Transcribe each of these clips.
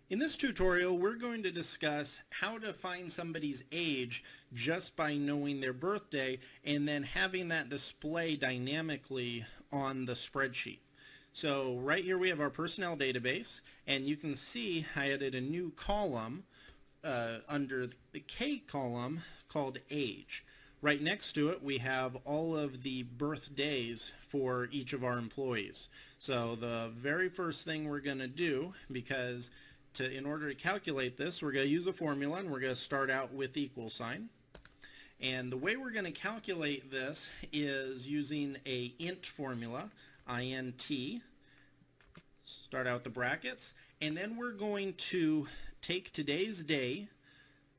In this tutorial, we're going to discuss how to find somebody's age just by knowing their birthday and then having that display dynamically on the spreadsheet. So right here we have our personnel database, and you can see I added a new column under the K column called age. Right next to it we have all of the birthdays for each of our employees. So the very first thing we're going to do, because in order to calculate this, we're going to use a formula, and we're going to start out with equal sign. And the way we're going to calculate this is using a int formula, int, start out the brackets, and then we're going to take today's day,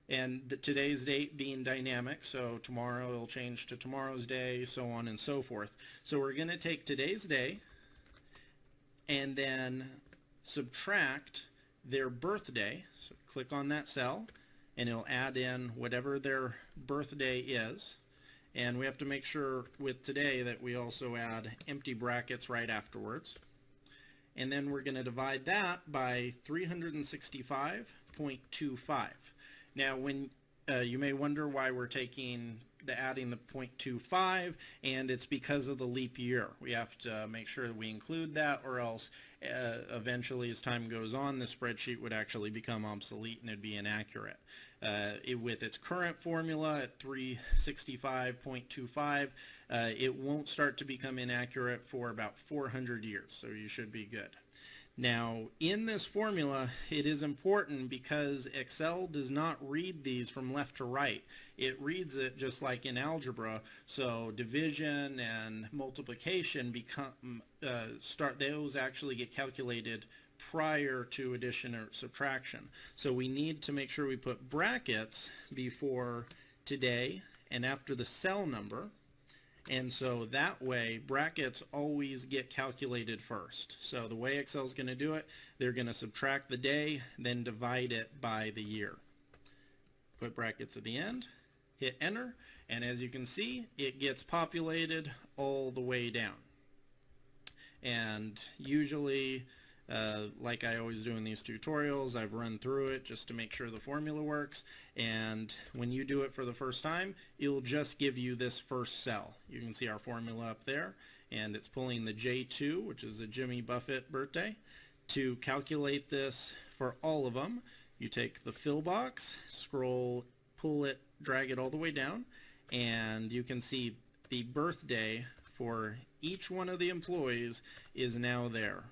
and today's date being dynamic, so tomorrow it'll change to tomorrow's day, so on and so forth. So we're going to take today's day and then subtract their birthday. So click on that cell and it'll add in whatever their birthday is, and we have to make sure with today that we also add empty brackets right afterwards, and then we're going to divide that by 365.25. Now when you may wonder why we're adding the 0.25, and it's because of the leap year. We have to make sure that we include that, or else eventually as time goes on the spreadsheet would actually become obsolete and it'd be inaccurate. With its current formula at 365.25, it won't start to become inaccurate for about 400 years, so you should be good. Now, in this formula, it is important because Excel does not read these from left to right. It reads it just like in algebra, so division and multiplication those actually get calculated prior to addition or subtraction. So we need to make sure we put brackets before today and after the cell number. And so that way brackets always get calculated first. So the way Excel is going to do it, they're going to subtract the day, then divide it by the year. Put brackets at the end, hit enter, and as you can see, it gets populated all the way down. And usually, like I always do in these tutorials, I've run through it just to make sure the formula works, and when you do it for the first time, it'll just give you this first cell. You can see our formula up there, and it's pulling the J2, which is the Jimmy Buffett birthday. To calculate this for all of them, you take the fill box, scroll, pull it, drag it all the way down, and you can see the birthday for each one of the employees is now there.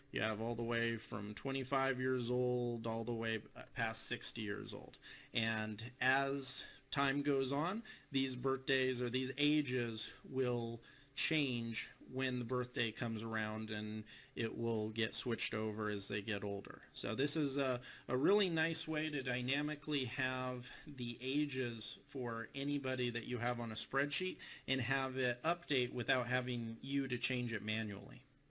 You have all the way from 25 years old all the way past 60 years old. And as time goes on, these birthdays or these ages will change when the birthday comes around, and it will get switched over as they get older. So this is a really nice way to dynamically have the ages for anybody that you have on a spreadsheet and have it update without having you to change it manually.